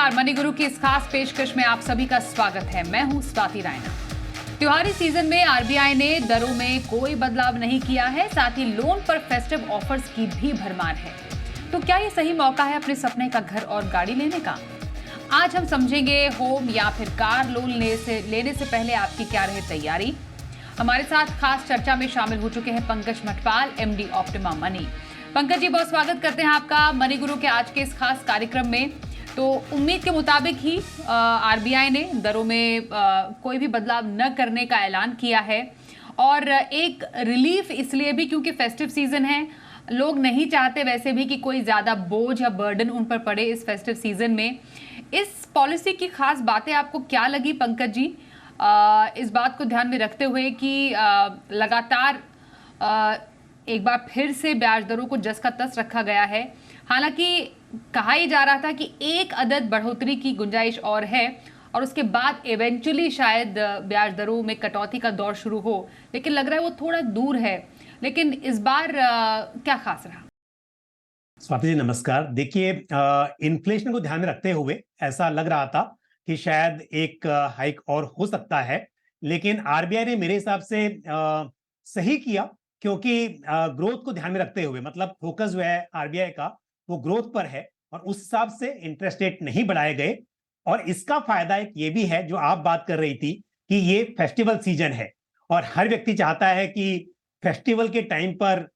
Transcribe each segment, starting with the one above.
नमस्कार, मनी गुरु की इस खास पेशकश में आप सभी का स्वागत है। मैं हूं स्वाति रायना। त्योहारी सीजन में आरबीआई ने दरों में कोई बदलाव नहीं किया है, साथ ही लोन पर फेस्टिव ऑफर्स की भी भरमार है। तो क्या ये सही मौका है अपने सपने का घर और गाड़ी लेने का? आज हम समझेंगे होम या फिर कार लोन लेने से पहले आपकी क्या रहे तैयारी। हमारे साथ खास चर्चा में शामिल हो चुके हैं Pankaj Mathpal, MD Optima Money. Pankaj ji, बहुत स्वागत करते हैं आपका मनी गुरु के आज के इस खास कार्यक्रम में। तो उम्मीद के मुताबिक ही आरबीआई ने दरों में कोई भी बदलाव न करने का ऐलान किया है, और एक रिलीफ इसलिए भी क्योंकि फेस्टिव सीजन है। लोग नहीं चाहते वैसे भी कि कोई ज़्यादा बोझ या बर्डन उन पर पड़े इस फेस्टिव सीजन में। इस पॉलिसी की खास बातें आपको क्या लगी पंकज जी, इस बात को ध्यान में रखते हुए कि लगातार एक बार फिर से ब्याज दरों को जस का तस रखा गया है। हालांकि कहा ही जा रहा था कि एक अदद बढ़ोतरी की गुंजाइश और है, और उसके बाद इवेंचुअली शायद ब्याज दरों में कटौती का दौर शुरू हो, लेकिन लग रहा है वो थोड़ा दूर है। लेकिन इस बार क्या खास रहा? स्वाति जी नमस्कार। देखिए, इन्फ्लेशन को ध्यान में रखते हुए ऐसा लग रहा था कि शायद एक हाइक और हो सकता है, लेकिन आरबीआई ने मेरे हिसाब से सही किया, क्योंकि ग्रोथ को ध्यान में रखते हुए, मतलब फोकस जो है आरबीआई का वो ग्रोथ पर है, और उस हिसाब से इंटरेस्ट रेट नहीं बढ़ाए गए। और इसका फायदा एक ये भी है जो आप बात कर रही थी कि ये फेस्टिवल सीजन है और हर व्यक्ति चाहता है कि फेस्टिवल के टाइम पर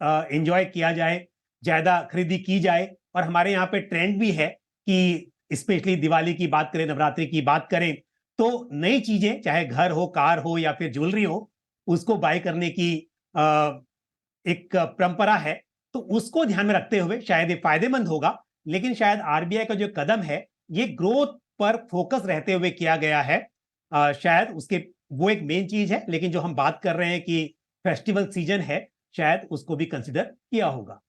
एंजॉय किया जाए, ज्यादा खरीदी की जाए। और हमारे यहाँ पे ट्रेंड भी है कि स्पेशली दिवाली की बात करें, नवरात्रि की बात करें, तो नई चीजें चाहे घर हो, कार हो या फिर ज्वेलरी हो, उसको बाय करने की एक परंपरा है। तो उसको ध्यान में रखते हुए शायद ये फायदेमंद होगा। लेकिन शायद आरबीआई का जो कदम है ये ग्रोथ पर फोकस रहते हुए किया गया है। शायद उसके वो एक मेन चीज है, लेकिन जो हम बात कर रहे हैं कि फेस्टिवल सीजन है, शायद उसको भी कंसिडर किया होगा।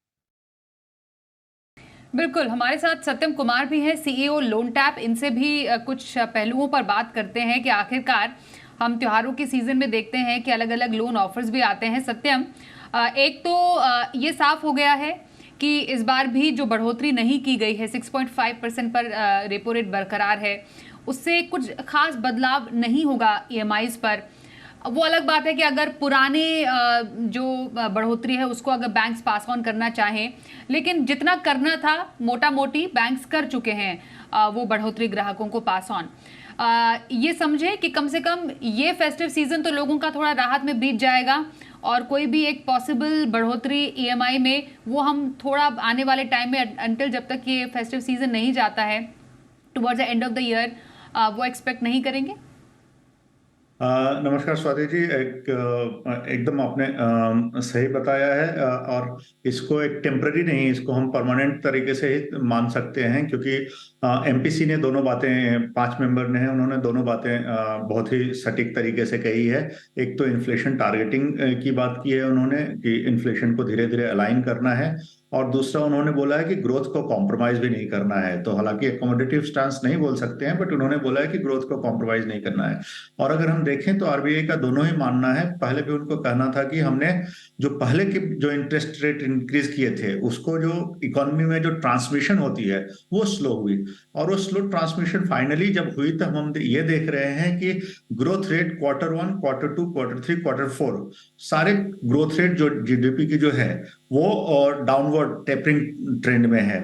बिल्कुल, हमारे साथ सत्यम कुमार भी हैं, सीईओ लोन टैप। इनसे भी कुछ पहलुओं पर बात करते हैं कि आखिरकार हम त्योहारों के सीजन में देखते हैं कि अलग अलग लोन ऑफर्स भी आते हैं। सत्यम, एक तो ये साफ हो गया है कि इस बार भी जो बढ़ोतरी नहीं की गई है, 6.5% पर रेपो रेट बरकरार है, उससे कुछ खास बदलाव नहीं होगा ईएमआईज पर। वो अलग बात है कि अगर पुराने जो बढ़ोतरी है उसको अगर बैंक्स पास ऑन करना चाहें, लेकिन जितना करना था मोटा मोटी बैंक्स कर चुके हैं वो बढ़ोतरी ग्राहकों को पास ऑन। ये समझे कि कम से कम ये फेस्टिव सीजन तो लोगों का थोड़ा राहत में बीत जाएगा, और कोई भी एक पॉसिबल बढ़ोतरी ईएमआई में वो हम थोड़ा आने वाले टाइम में, अंटिल जब तक ये फेस्टिव सीजन नहीं जाता है towards the end of the year, वो एक्सपेक्ट नहीं करेंगे। नमस्कार स्वाति जी, एकदम आपने सही बताया है। और इसको एक टेम्पररी नहीं, इसको हम परमानेंट तरीके से ही मान सकते हैं, क्योंकि एमपीसी ने दोनों बातें, 5 मेंबर ने, उन्होंने दोनों बातें बहुत ही सटीक तरीके से कही है। एक तो इन्फ्लेशन टारगेटिंग की बात की है उन्होंने कि इन्फ्लेशन को धीरे धीरे अलाइन करना है, और दूसरा उन्होंने बोला है कि ग्रोथ को कॉम्प्रोमाइज भी नहीं करना है। तो हालांकि अकोमोडेटिव स्टांस नहीं बोल सकते हैं, बट उन्होंने बोला है कि ग्रोथ को कॉम्प्रोमाइज नहीं करना है। और अगर हम देखें तो आरबीआई का दोनों ही मानना है। पहले भी उनको कहना था कि हमने जो पहले के जो इंटरेस्ट रेट इंक्रीज किए थे उसको, जो इकोनॉमी में जो ट्रांसमिशन होती है वो स्लो हुई, और वो स्लो ट्रांसमिशन फाइनली जब हुई तब हम ये देख रहे हैं कि growth rate Q1, Q2, Q3, Q4 सारे ग्रोथ रेट जो जीडीपी की जो है वो डाउनवर्ड टेपरिंग ट्रेंड में है।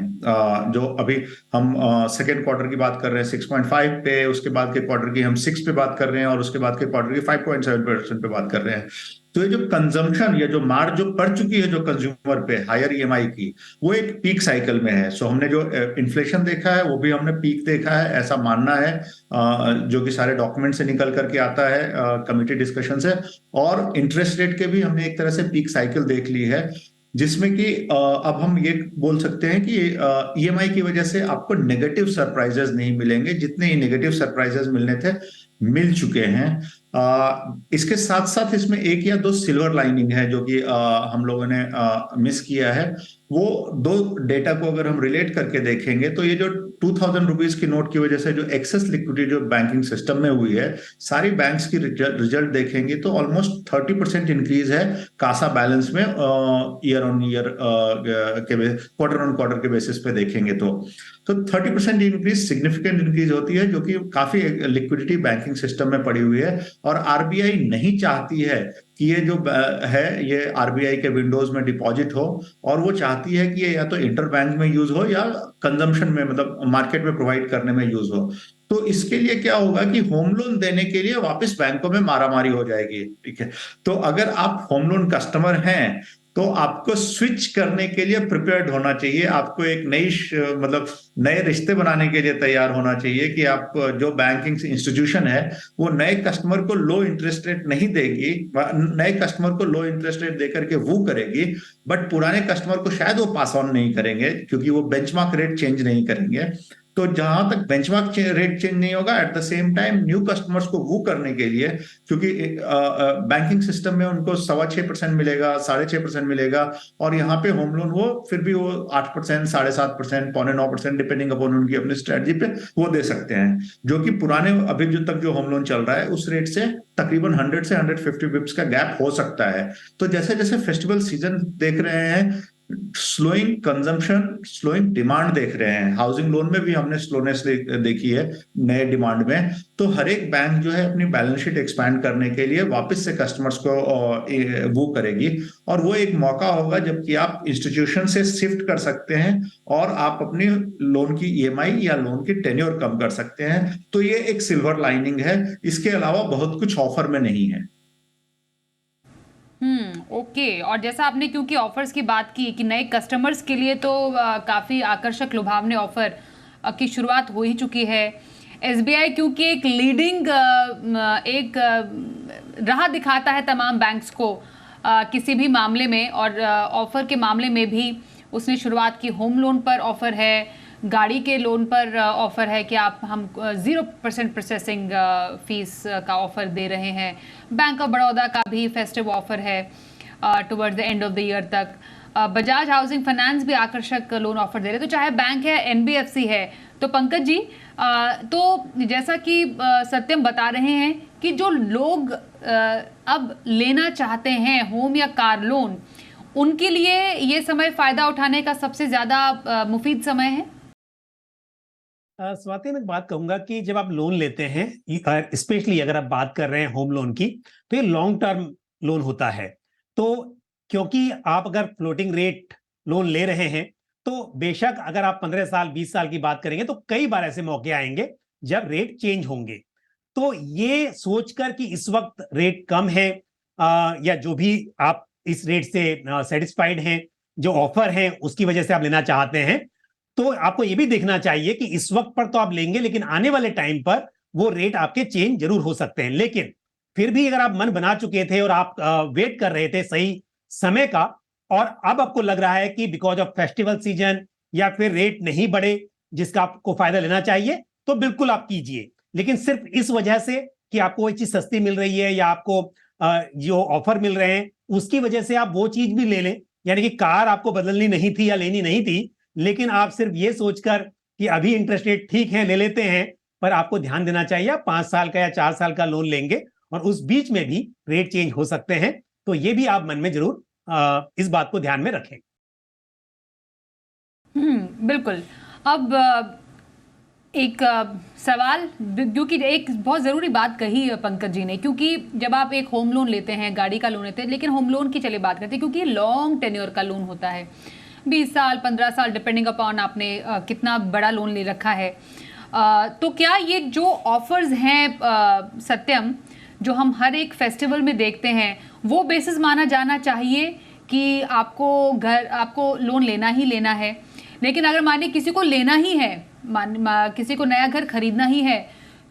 जो अभी हम सेकेंड क्वार्टर की बात कर रहे हैं 6.5 पे, उसके बाद के क्वार्टर की हम 6 पे बात कर रहे हैं, और उसके बाद के क्वार्टर की 5.7% पे बात कर रहे हैं। तो ये जो कंजम्पशन या जो मार जो पड़ चुकी है जो कंज्यूमर पे हायर ईएमआई की, वो एक पीक साइकिल में है। सो हमने जो इन्फ्लेशन देखा है वो भी हमने पीक देखा है, ऐसा मानना है, जो कि सारे डॉक्यूमेंट से निकल करके आता है कमिटी डिस्कशन से। और इंटरेस्ट रेट के भी हमने एक तरह से पीक साइकिल देख ली है, जिसमें कि अब हम ये बोल सकते हैं कि ईएमआई की वजह से आपको नेगेटिव सरप्राइजेस नहीं मिलेंगे, जितने ही नेगेटिव सरप्राइजेस मिलने थे मिल चुके हैं। इसके साथ साथ इसमें एक या दो सिल्वर लाइनिंग है जो कि हम लोगों ने मिस किया है। वो दो डेटा को अगर हम रिलेट करके देखेंगे तो ये जो 2000 रुपीज की नोट की वजह से जो एक्सेस लिक्विडिटी जो बैंकिंग सिस्टम में हुई है, सारी बैंक्स की रिजल्ट देखेंगे तो ऑलमोस्ट 30% इंक्रीज है कासा बैलेंस में, ईयर ऑन ईयर के क्वार्टर ऑन क्वार्टर के बेसिस पे देखेंगे तो 30% इंक्रीज सिग्निफिकेंट इंक्रीज होती है, जो कि काफी लिक्विडिटी बैंकिंग सिस्टम में पड़ी हुई है। और आरबीआई नहीं चाहती है कि ये जो है ये आरबीआई के विंडोज में डिपॉजिट हो, और वो चाहती है कि ये या तो इंटर बैंक में यूज हो या कंजम्पशन में, मतलब मार्केट में प्रोवाइड करने में यूज हो। तो इसके लिए क्या होगा कि होम लोन देने के लिए वापस बैंकों में मारामारी हो जाएगी। ठीक है, तो अगर आप होम लोन कस्टमर हैं तो आपको स्विच करने के लिए प्रिपेयर्ड होना चाहिए। आपको एक मतलब नए रिश्ते बनाने के लिए तैयार होना चाहिए कि आप जो बैंकिंग इंस्टीट्यूशन है वो नए कस्टमर को लो इंटरेस्ट रेट नहीं देगी, नए कस्टमर को लो इंटरेस्ट रेट देकर के वो करेगी, बट पुराने कस्टमर को शायद वो पास ऑन नहीं करेंगे क्योंकि वो बेंचमार्क रेट चेंज नहीं करेंगे। तो जहां तक बेंचमार्क रेट चेंज नहीं होगा, at the same time new customers को वो करने के लिए, क्योंकि बैंकिंग सिस्टम में उनको 6.25% मिलेगा, 6.5% मिलेगा, और यहाँ पे होम लोन वो फिर भी वो 8%, 7.5%, 8.25%, डिपेंडिंग अपॉन उनकी अपनी स्ट्रेटजी पे वो दे सकते हैं, जो कि पुराने अभी जो तक जो होम लोन चल रहा है उस रेट से तकरीबन 100 से 150 बिप्स का गैप हो सकता है। तो जैसे जैसे फेस्टिवल सीजन देख रहे हैं, स्लोइंग कंजम्पशन, स्लोइंग डिमांड देख रहे हैं, हाउसिंग लोन में भी हमने स्लोनेस देखी है नए डिमांड में, तो हर एक बैंक जो है अपनी बैलेंस शीट एक्सपैंड करने के लिए वापस से कस्टमर्स को वो करेगी, और वो एक मौका होगा जबकि आप इंस्टीट्यूशन से शिफ्ट कर सकते हैं और आप अपनी लोन की ईएमआई या लोन की टेन्योर कम कर सकते हैं। तो ये एक सिल्वर लाइनिंग है, इसके अलावा बहुत कुछ ऑफर में नहीं है। ओके। और जैसा आपने क्योंकि ऑफर्स की बात की कि नए कस्टमर्स के लिए तो काफ़ी आकर्षक लुभावने ऑफर की शुरुआत हो ही चुकी है। एसबीआई क्योंकि एक लीडिंग राह दिखाता है तमाम बैंक्स को किसी भी मामले में, और ऑफर के मामले में भी उसने शुरुआत की। होम लोन पर ऑफर है, गाड़ी के लोन पर ऑफर है कि हम 0% प्रोसेसिंग फीस का ऑफर दे रहे हैं। बैंक ऑफ बड़ौदा का भी फेस्टिव ऑफर है towards the end of the year तक। बजाज हाउसिंग फाइनेंस भी आकर्षक लोन ऑफर दे रहे हैं। तो चाहे बैंक है, एनबीएफसी है। तो पंकज जी, तो जैसा कि सत्यम बता रहे हैं कि जो लोग अब लेना चाहते हैं होम या कार लोन, उनके लिए ये समय फायदा उठाने का सबसे ज्यादा मुफीद समय है। स्वाति, मैं बात कहूंगा कि जब आप लोन लेते हैं, स्पेशली अगर आप बात कर रहे हैं होम लोन की, तो ये लॉन्ग टर्म लोन होता है। तो क्योंकि आप अगर फ्लोटिंग रेट लोन ले रहे हैं तो बेशक अगर आप 15 साल 20 साल की बात करेंगे तो कई बार ऐसे मौके आएंगे जब रेट चेंज होंगे। तो ये सोचकर कि इस वक्त रेट कम है या जो भी आप इस रेट से सेटिस्फाइड हैं, जो ऑफर है उसकी वजह से आप लेना चाहते हैं, तो आपको ये भी देखना चाहिए कि इस वक्त पर तो आप लेंगे लेकिन आने वाले टाइम पर वो रेट आपके चेंज जरूर हो सकते हैं। लेकिन फिर भी अगर आप मन बना चुके थे और आप वेट कर रहे थे सही समय का, और अब आपको लग रहा है कि बिकॉज ऑफ फेस्टिवल सीजन या फिर रेट नहीं बढ़े जिसका आपको फायदा लेना चाहिए, तो बिल्कुल आप कीजिए। लेकिन सिर्फ इस वजह से कि आपको वो चीज सस्ती मिल रही है या आपको जो ऑफर मिल रहे हैं उसकी वजह से आप वो चीज भी ले लें, यानी कि कार आपको बदलनी नहीं थी या लेनी नहीं थी, लेकिन आप सिर्फ ये सोचकर कि अभी इंटरेस्ट रेट ठीक है ले लेते हैं, पर आपको ध्यान देना चाहिए आप 5 साल का या 4 साल का लोन लेंगे और उस बीच में भी रेट चेंज हो सकते हैं। तो ये भी आप मन में जरूर इस बात को ध्यान में रखें। बिल्कुल। अब एक सवाल, क्योंकि एक बहुत ज़रूरी बात कही पंकज जी ने, क्योंकि जब आप एक होम लोन लेते हैं, गाड़ी का लोन लेते हैं, लेकिन होम लोन की चलिए बात करते हैं क्योंकि लॉन्ग टेन्योर का लोन होता है, 20 साल 15 साल डिपेंडिंग अपॉन आपने कितना बड़ा लोन ले रखा है। तो क्या ये जो ऑफर्स हैं सत्यम, जो हम हर एक फेस्टिवल में देखते हैं, वो बेसिस माना जाना चाहिए कि आपको लोन लेना ही लेना है? लेकिन अगर मानिए किसी को लेना ही है, किसी को नया घर खरीदना ही है,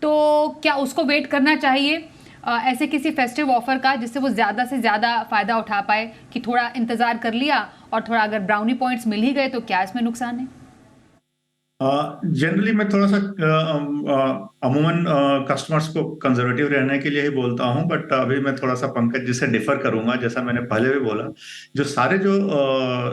तो क्या उसको वेट करना चाहिए ऐसे किसी फेस्टिव ऑफर का जिससे वो ज़्यादा से ज़्यादा फ़ायदा उठा पाए, कि थोड़ा इंतज़ार कर लिया और थोड़ा अगर ब्राउनी पॉइंट्स मिल ही गए तो क्या इसमें नुकसान है? जनरली मैं थोड़ा सा अमूमन कस्टमर्स को कंजर्वेटिव रहने के लिए ही बोलता हूं, बट अभी मैं थोड़ा सा पंकज जी से डिफर करूंगा। जैसा मैंने पहले भी बोला, जो सारे जो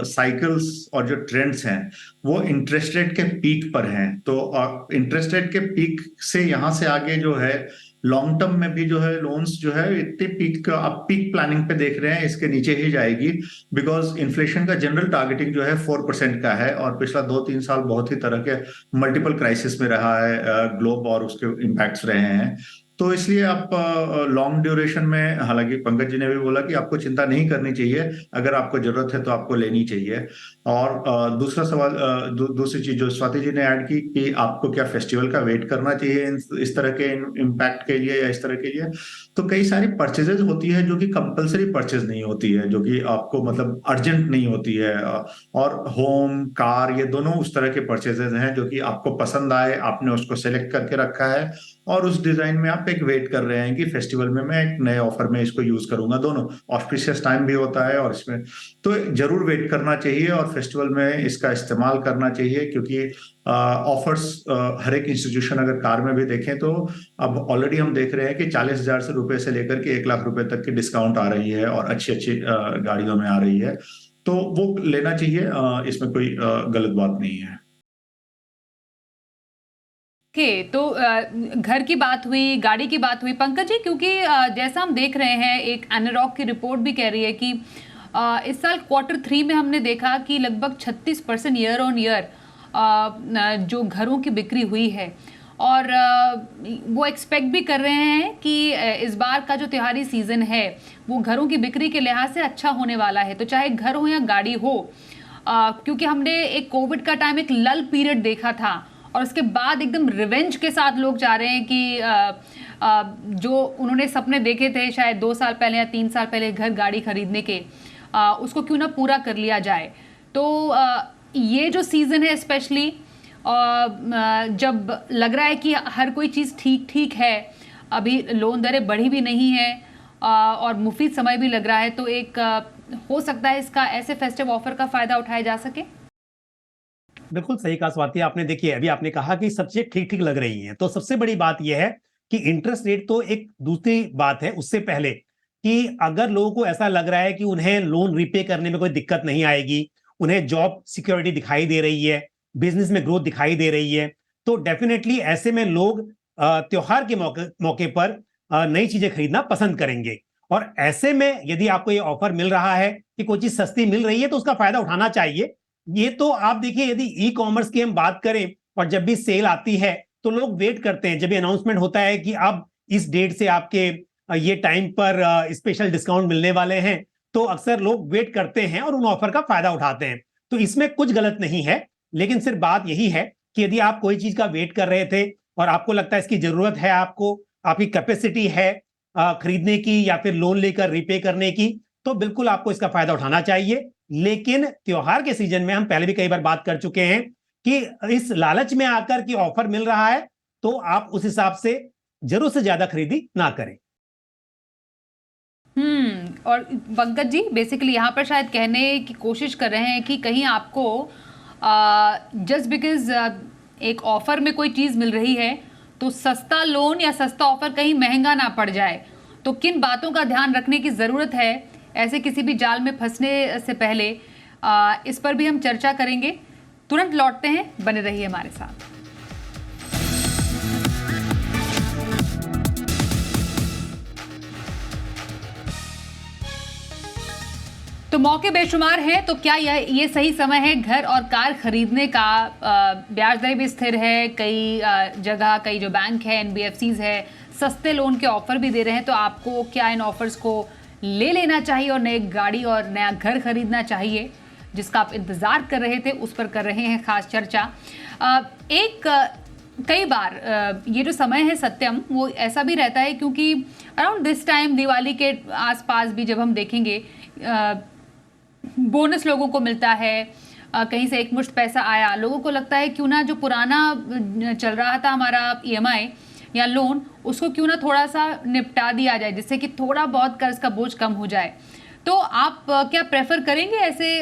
साइकिल्स और जो ट्रेंड्स हैं वो इंटरेस्ट रेट के पीक पर हैं। तो इंटरेस्ट रेट के पीक से यहाँ से आगे जो है लॉन्ग टर्म में भी जो है लोन्स जो है इतने पीक, आप पीक प्लानिंग पे देख रहे हैं, इसके नीचे ही जाएगी। बिकॉज इन्फ्लेशन का जनरल टारगेटिंग जो है 4% का है, और पिछला 2-3 साल बहुत ही तरह के मल्टीपल क्राइसिस में रहा है ग्लोब, और उसके इम्पैक्ट्स रहे हैं। तो इसलिए आप लॉन्ग ड्यूरेशन में, हालांकि पंकज जी ने भी बोला कि आपको चिंता नहीं करनी चाहिए, अगर आपको जरूरत है तो आपको लेनी चाहिए। और दूसरा सवाल, दूसरी चीज जो स्वाति जी ने ऐड की कि आपको क्या फेस्टिवल का वेट करना चाहिए इस तरह के इम्पैक्ट के लिए या इस तरह के लिए, तो कई सारी परचेजेज होती है जो कि कंपलसरी परचेज नहीं होती है, जो कि आपको मतलब अर्जेंट नहीं होती है। और होम, कार, ये दोनों उस तरह के परचेजेज हैं जो कि आपको पसंद आए, आपने उसको सेलेक्ट करके रखा है, और उस डिजाइन में आप एक वेट कर रहे हैं कि फेस्टिवल में मैं एक नए ऑफर में इसको यूज करूंगा। दोनों ऑस्पिशियस टाइम भी होता है, और इसमें तो जरूर वेट करना चाहिए और फेस्टिवल में इसका इस्तेमाल करना चाहिए, क्योंकि ऑफर्स हर एक इंस्टीट्यूशन, अगर कार में भी देखें तो अब ऑलरेडी हम देख रहे हैं कि 40,000 से रुपए से लेकर के 1 लाख रुपए तक की डिस्काउंट आ रही है, और अच्छी अच्छी गाड़ियों में आ रही है। तो वो लेना चाहिए, इसमें कोई गलत बात नहीं है। तो घर की बात हुई, गाड़ी की बात हुई पंकज जी, क्योंकि जैसा हम देख रहे हैं, एक एनारॉक की रिपोर्ट भी कह रही है कि इस साल Q3 में हमने देखा कि लगभग 36% ईयर ऑन ईयर जो घरों की बिक्री हुई है, और वो एक्सपेक्ट भी कर रहे हैं कि इस बार का जो त्योहारी सीजन है वो घरों की बिक्री के लिहाज से अच्छा होने वाला है। तो चाहे घर हो या गाड़ी हो, क्योंकि हमने एक कोविड का टाइम, एक लल पीरियड देखा था, और उसके बाद एकदम रिवेंज के साथ लोग चाह रहे हैं कि जो उन्होंने सपने देखे थे शायद 2 साल पहले या 3 साल पहले घर गाड़ी खरीदने के, उसको क्यों ना पूरा कर लिया जाए। तो ये जो सीज़न है स्पेशली, जब लग रहा है कि हर कोई चीज़ ठीक ठीक है, अभी लोन दरें बढ़ी भी नहीं है, और मुफीद समय भी लग रहा है, तो एक हो सकता है इसका ऐसे फेस्टिव ऑफर का फ़ायदा उठाया जा सके। बिल्कुल सही कहा स्वाति आपने। देखिए, अभी आपने कहा कि सब चीजें ठीक ठीक लग रही हैं, तो सबसे बड़ी बात यह है कि इंटरेस्ट रेट तो एक दूसरी बात है, उससे पहले कि अगर लोगों को ऐसा लग रहा है कि उन्हें लोन रिपे करने में कोई दिक्कत नहीं आएगी, उन्हें जॉब सिक्योरिटी दिखाई दे रही है, बिजनेस में ग्रोथ दिखाई दे रही है, तो डेफिनेटली ऐसे में लोग त्योहार के मौके पर नई चीजें खरीदना पसंद करेंगे। और ऐसे में यदि आपको ये ऑफर मिल रहा है कि कोई चीज सस्ती मिल रही है, तो उसका फायदा उठाना चाहिए। ये तो आप देखिए, यदि ई कॉमर्स की हम बात करें, और जब भी सेल आती है तो लोग वेट करते हैं, जब ये अनाउंसमेंट होता है कि अब इस डेट से आपके ये टाइम पर स्पेशल डिस्काउंट मिलने वाले हैं, तो अक्सर लोग वेट करते हैं और उन ऑफर का फायदा उठाते हैं। तो इसमें कुछ गलत नहीं है, लेकिन सिर्फ बात यही है कि यदि आप कोई चीज का वेट कर रहे थे और आपको लगता है इसकी जरूरत है, आपको, आपकी कैपेसिटी है खरीदने की या फिर लोन लेकर रिपे करने की, तो बिल्कुल आपको इसका फायदा उठाना चाहिए। लेकिन त्योहार के सीजन में हम पहले भी कई बार बात कर चुके हैं कि इस लालच में आकर कि ऑफर मिल रहा है, तो आप उस हिसाब से जरूर से ज्यादा खरीदी ना करें। और पंकज जी बेसिकली यहाँ पर शायद कहने की कोशिश कर रहे हैं कि कहीं आपको जस्ट बिकॉज एक ऑफर में कोई चीज़ मिल रही है तो सस्ता लोन या सस्ता ऑफर कहीं महंगा ना पड़ जाए। तो किन बातों का ध्यान रखने की ज़रूरत है ऐसे किसी भी जाल में फंसने से पहले, इस पर भी हम चर्चा करेंगे। तुरंत लौटते हैं, बने रहिए हमारे साथ। तो मौके बेशुमार हैं, तो क्या ये सही समय है घर और कार खरीदने का? ब्याज दरें भी स्थिर है, कई जगह कई जो बैंक है, NBFCs है, सस्ते लोन के ऑफर भी दे रहे हैं। तो आपको क्या इन ऑफर्स को ले लेना चाहिए और नई गाड़ी और नया घर खरीदना चाहिए, जिसका आप इंतज़ार कर रहे थे, उस पर कर रहे हैं खास चर्चा। कई बार ये जो समय है सत्यम, वो ऐसा भी रहता है क्योंकि अराउंड दिस टाइम दिवाली के आसपास भी जब हम देखेंगे बोनस लोगों को मिलता है, कहीं से एक मुश्त पैसा आया, लोगों को लगता है क्यों ना जो पुराना चल रहा था हमारा EMI या लोन, उसको क्यों ना थोड़ा सा निपटा दिया जाए, जिससे कि थोड़ा बहुत कर्ज का बोझ कम हो जाए। तो आप क्या प्रेफर करेंगे ऐसे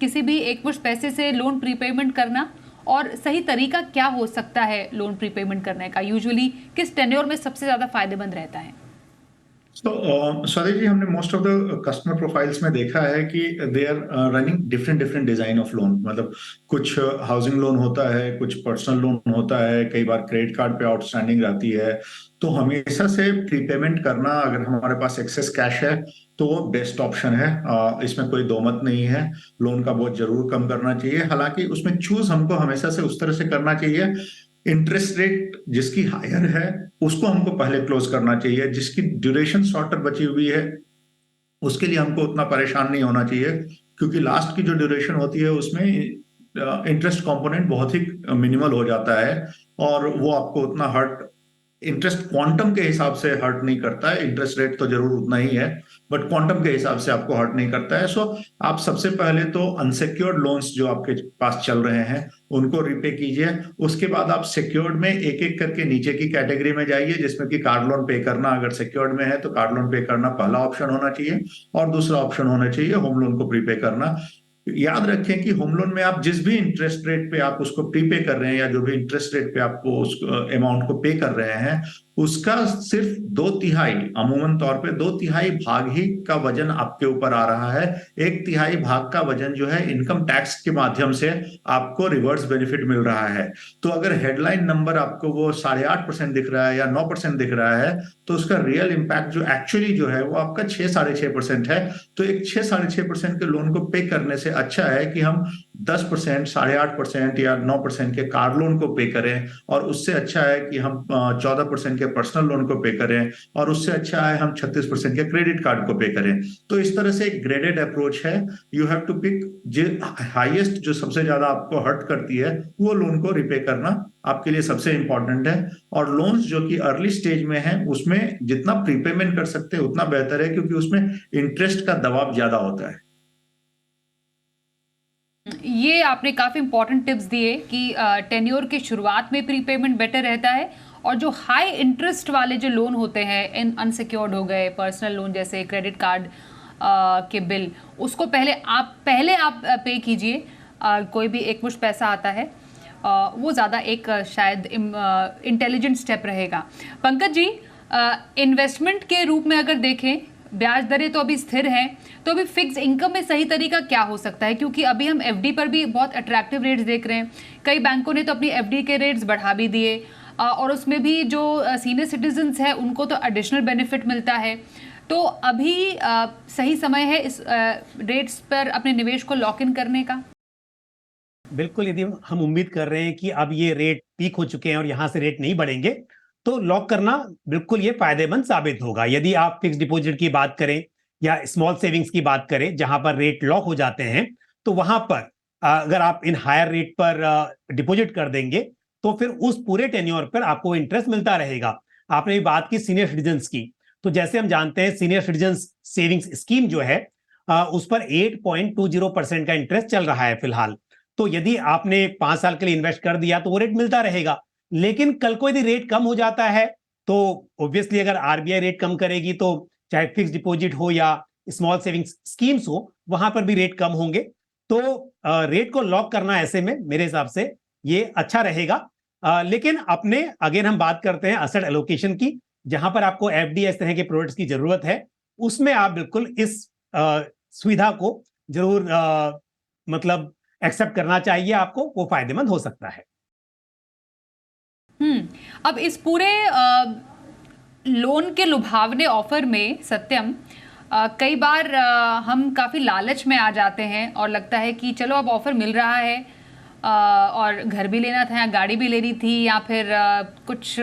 किसी भी एक मुश्त पैसे से लोन प्रीपेमेंट करना, और सही तरीका क्या हो सकता है लोन प्रीपेमेंट करने का? यूजुअली किस टेन्योर में सबसे ज्यादा फायदेमंद रहता है? स्वदेश जी, हमने most of the customer profiles में देखा है कि they are running different different design of loan. मतलब कुछ हाउसिंग लोन होता है, कुछ पर्सनल लोन होता है, कई बार क्रेडिट कार्ड पे आउटस्टैंडिंग रहती है। तो हमेशा से प्रीपेमेंट करना, अगर हमारे पास एक्सेस कैश है तो वो बेस्ट ऑप्शन है। इसमें कोई दो मत नहीं है। लोन का बोझ जरूर कम करना चाहिए, हालांकि उसमें चूज हमको हमेशा से उस तरह से करना चाहिए, इंटरेस्ट रेट जिसकी हायर है उसको हमको पहले क्लोज करना चाहिए। जिसकी ड्यूरेशन शॉर्टर बची हुई है उसके लिए हमको उतना परेशान नहीं होना चाहिए, क्योंकि लास्ट की जो ड्यूरेशन होती है उसमें इंटरेस्ट कंपोनेंट बहुत ही मिनिमल हो जाता है, और वो आपको उतना हर्ट, इंटरेस्ट क्वांटम के हिसाब से हर्ट नहीं करता है। इंटरेस्ट रेट तो जरूर उतना ही है, बट क्वांटम के हिसाब से आपको हर्ट नहीं करता है। सो आप सबसे पहले तो अनसिक्योर्ड लोन्स जो आपके पास चल रहे हैं उनको रिपे कीजिए। उसके बाद आप सिक्योर्ड में एक एक करके नीचे की कैटेगरी में जाइए, जिसमें कि कार लोन पे करना, अगर सिक्योर्ड में है तो कार लोन पे करना पहला ऑप्शन होना चाहिए, और दूसरा ऑप्शन होना चाहिए होम लोन को प्रीपे करना। याद रखें कि होम लोन में आप जिस भी इंटरेस्ट रेट पे आप उसको प्रीपे कर रहे हैं, या जो भी इंटरेस्ट रेट पे आपको उस अमाउंट को पे कर रहे हैं, उसका सिर्फ 2/3, अमूमन तौर पे 2/3 भाग ही का वजन आपके ऊपर आ रहा है। 1/3 भाग का वजन जो है इनकम टैक्स के माध्यम से आपको रिवर्स बेनिफिट मिल रहा है। तो अगर हेडलाइन नंबर आपको वो 8.5% दिख रहा है या 9% दिख रहा है, तो उसका रियल इम्पैक्ट जो एक्चुअली जो है वो आपका 6-6.5% है। तो एक 6-6.5% के लोन को पे करने से अच्छा है कि हम 10%, 8.5% या 9% के कार लोन को पे करें, और उससे अच्छा है कि हम 14% के पर्सनल लोन को पे करें, और उससे अच्छा है हम 36% के क्रेडिट कार्ड को पे करें। तो इस तरह से एक ग्रेडेड अप्रोच है। यू हैव टू पिक जो हाईएस्ट, जो सबसे ज्यादा आपको हर्ट करती है, वो लोन को रिपे करना आपके लिए सबसे इंपॉर्टेंट है। और लोन्स जो कि अर्ली स्टेज में है उसमें जितना प्रीपेमेंट कर सकते हैं उतना बेहतर है, क्योंकि उसमें इंटरेस्ट का दबाव ज्यादा होता है। ये आपने काफ़ी इंपॉर्टेंट टिप्स दिए कि टेन्योर की शुरुआत में प्रीपेमेंट बेटर रहता है, और जो हाई इंटरेस्ट वाले जो लोन होते हैं, इन अनसिक्योर्ड हो गए, पर्सनल लोन जैसे क्रेडिट कार्ड के बिल, उसको पहले आप पे कीजिए। कोई भी एक मुश्त पैसा आता है, वो ज़्यादा एक शायद इंटेलिजेंट स्टेप रहेगा। पंकज जी, इन्वेस्टमेंट के रूप में अगर देखें, ब्याज दरें तो अभी स्थिर हैं, तो अभी फिक्स इनकम में सही तरीका क्या हो सकता है? क्योंकि अभी हम एफडी पर भी बहुत अट्रैक्टिव रेट्स देख रहे हैं। कई बैंकों ने तो अपनी एफडी के रेट्स बढ़ा भी दिए, और उसमें भी जो सीनियर सिटीजन्स हैं उनको तो एडिशनल बेनिफिट मिलता है। तो अभी सही समय है इस रेट्स पर अपने निवेश को लॉक इन करने का? बिल्कुल, यदि हम उम्मीद कर रहे हैं कि अब ये रेट पीक हो चुके हैं और यहां से रेट नहीं बढ़ेंगे, तो लॉक करना बिल्कुल ये फायदेमंद साबित होगा। यदि आप फिक्स डिपॉजिट की बात करें या स्मॉल सेविंग्स की बात करें, जहां पर रेट लॉक हो जाते हैं, तो वहां पर अगर आप इन हायर रेट पर डिपॉजिट कर देंगे, तो फिर उस पूरे टेन्योर पर आपको इंटरेस्ट मिलता रहेगा। आपने भी बात की सीनियर सिटीजन्स की, तो जैसे हम जानते हैं सीनियर सिटीजन्स सेविंग्स स्कीम जो है, उस पर 8.20% का इंटरेस्ट चल रहा है फिलहाल। तो यदि आपने 5 साल के लिए इन्वेस्ट कर दिया तो वो रेट मिलता रहेगा। लेकिन कल को यदि रेट कम हो जाता है, तो ऑब्वियसली अगर आरबीआई रेट कम करेगी, तो चाहे फिक्स डिपॉजिट हो या स्मॉल सेविंग्स स्कीम्स हो, वहां पर भी रेट कम होंगे। तो रेट को लॉक करना ऐसे में मेरे हिसाब से ये अच्छा रहेगा। लेकिन अपने अगेन हम बात करते हैं असेट एलोकेशन की, जहां पर आपको एफडी इस तरह के प्रोडक्ट्स की जरूरत है, उसमें आप बिल्कुल इस सुविधा को जरूर मतलब एक्सेप्ट करना चाहिए आपको, वो फायदेमंद हो सकता है। अब इस पूरे लोन के लुभावने ऑफर में सत्यम, कई बार हम काफ़ी लालच में आ जाते हैं और लगता है कि चलो अब ऑफर मिल रहा है, और घर भी लेना था या गाड़ी भी लेनी थी, या फिर कुछ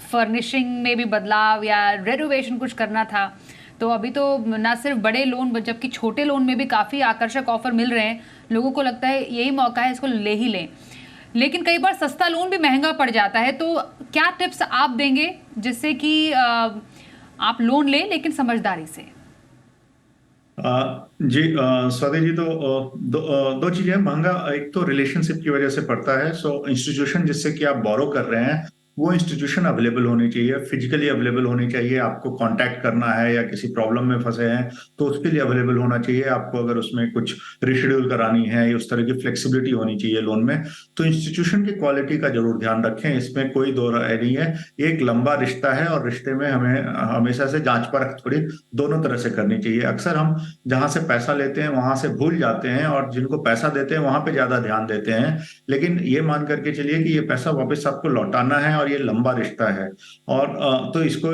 फर्निशिंग में भी बदलाव या रेनोवेशन कुछ करना था। तो अभी तो ना सिर्फ बड़े लोन, जबकि छोटे लोन में भी काफ़ी आकर्षक ऑफर मिल रहे हैं। लोगों को लगता है यही मौका है, इसको ले ही लें। लेकिन कई बार सस्ता लोन भी महंगा पड़ जाता है। तो क्या टिप्स आप देंगे जिससे कि आप लोन लें लेकिन समझदारी से? जी स्वाति जी, तो दो चीजें। महंगा एक तो रिलेशनशिप की वजह से पड़ता है। सो इंस्टीट्यूशन जिससे कि आप बोरो कर रहे हैं वो इंस्टीट्यूशन अवेलेबल होनी चाहिए, फिजिकली अवेलेबल होनी चाहिए। आपको कांटेक्ट करना है या किसी प्रॉब्लम में फंसे हैं तो उसके लिए अवेलेबल होना चाहिए। आपको अगर उसमें कुछ रिशेड्यूल करानी है या उस तरह की फ्लेक्सिबिलिटी होनी चाहिए लोन में, तो इंस्टीट्यूशन की क्वालिटी का जरूर ध्यान रखें। इसमें कोई दो राय नहीं है। एक लंबा रिश्ता है और रिश्ते में हमें हमेशा से जांच परख थोड़ी दोनों तरह से करनी चाहिए। अक्सर हम जहां से पैसा लेते हैं वहां से भूल जाते हैं और जिनको पैसा देते हैं वहां पे ज्यादा ध्यान देते हैं, लेकिन ये मान करके चलिए कि ये पैसा वापस आपको लौटाना है और ये लंबा रिश्ता है। और तो इसको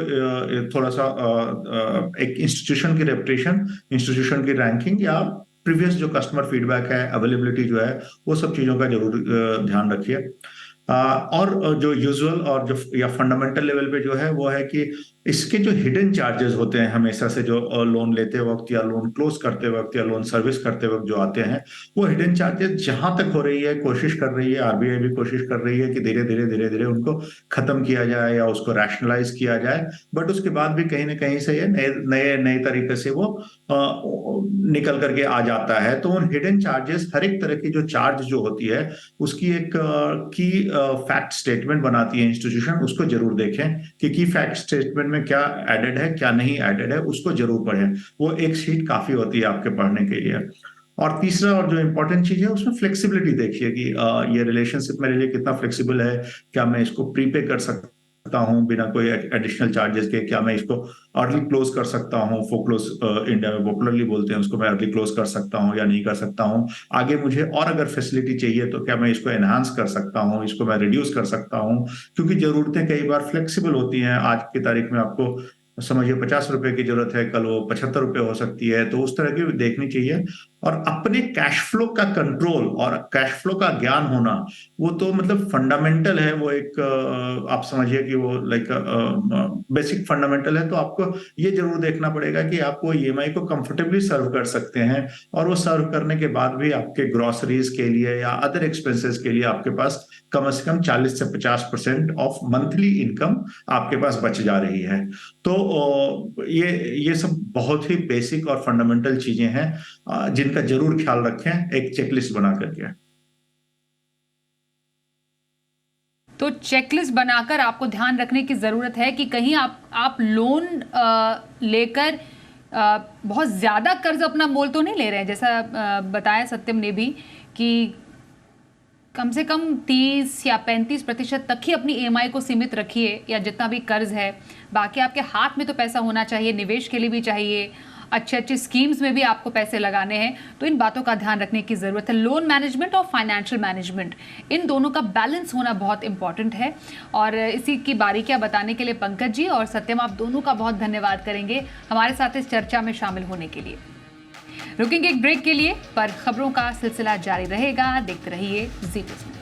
थोड़ा सा एक इंस्टीट्यूशन की रेपुटेशन, इंस्टीट्यूशन की रैंकिंग या प्रीवियस जो कस्टमर फीडबैक है, अवेलेबिलिटी जो है, वो सब चीजों का जरूर ध्यान रखिए। और जो यूजुअल और जो या फंडामेंटल लेवल पे जो है वो है कि इसके जो हिडन चार्जेस होते हैं हमेशा से, जो लोन लेते वक्त या लोन क्लोज करते वक्त या लोन सर्विस करते वक्त जो आते हैं, वो हिडन चार्जेस जहां तक हो रही है कोशिश कर रही है, आरबीआई भी कोशिश कर रही है कि धीरे धीरे उनको खत्म किया जाए या उसको रैशनलाइज किया जाए। बट उसके बाद भी कहीं ना कहीं से ये नए तरीके से वो निकल करके आ जाता है। तो उन हिडन चार्जेस, हर एक तरह की जो चार्ज जो होती है उसकी एक की फैक्ट स्टेटमेंट बनाती है इंस्टीट्यूशन, उसको जरूर देखें कि की फैक्ट स्टेटमेंट में क्या एडेड है क्या नहीं एडेड है, उसको जरूर पढ़ें। वो एक शीट काफी होती है आपके पढ़ने के लिए। और तीसरा और जो इम्पोर्टेंट चीज है उसमें फ्लेक्सिबिलिटी देखिए कि ये रिलेशनशिप मेरे लिए कितना फ्लेक्सिबल है, क्या मैं इसको प्रीपे कर सकता हूं बिना कोई एडिशनल चार्जेस के, क्या मैं इसको अर्ली क्लोज कर सकता हूं, फोक्लोज इंडिया में पॉपुलरली बोलते हैं उसको, मैं अर्ली क्लोज कर सकता हूं या नहीं कर सकता हूं। आगे मुझे और अगर फैसिलिटी चाहिए तो क्या मैं इसको एनहांस कर सकता हूं, इसको मैं रिड्यूस कर सकता हूं, क्योंकि जरूरतें कई बार फ्लेक्सिबल होती हैं। आज की तारीख में आपको समझिए 50 रुपए की जरूरत है, कल वो 75 रुपए हो सकती है, तो उस तरह की देखनी चाहिए। और अपने कैश फ्लो का कंट्रोल और कैश फ्लो का ज्ञान होना, वो तो मतलब फंडामेंटल है। वो एक आप समझिए कि वो लाइक बेसिक फंडामेंटल है। तो आपको ये जरूर देखना पड़ेगा कि आप वो ईएमआई को कंफर्टेबली सर्व कर सकते हैं और वो सर्व करने के बाद भी आपके ग्रोसरीज के लिए या अदर एक्सपेंसेस के लिए आपके पास कम से कम 40 से 50% ऑफ मंथली इनकम आपके पास बच जा रही है। तो ये सब बहुत ही बेसिक और फंडामेंटल चीजें हैं जिनका जरूर ख्याल रखें एक चेकलिस्ट बना करके। तो चेकलिस्ट बनाकर आपको ध्यान रखने की ज़रूरत है कि कहीं आप लोन लेकर बहुत ज़्यादा कर्ज अपना मोल तो नहीं ले रहे हैं। जैसा बताया सत्यम ने भी कि कम से कम 30 या 35% तक ही अपनी ईएमआई को सीमित रखिए या जितना भी कर्ज है। बाकी आपके हाथ में तो पैसा होना चाहिए, निवेश के लिए भी चाहिए, अच्छे स्कीम्स में भी आपको पैसे लगाने हैं। तो इन बातों का ध्यान रखने की ज़रूरत है। लोन मैनेजमेंट और फाइनेंशियल मैनेजमेंट, इन दोनों का बैलेंस होना बहुत इंपॉर्टेंट है। और इसी की बारीकियां बताने के लिए पंकज जी और सत्यम, आप दोनों का बहुत धन्यवाद करेंगे हमारे साथ इस चर्चा में शामिल होने के लिए। रुकेंगे एक ब्रेक के लिए, पर खबरों का सिलसिला जारी रहेगा। देखते रहिए जी बिजनेस।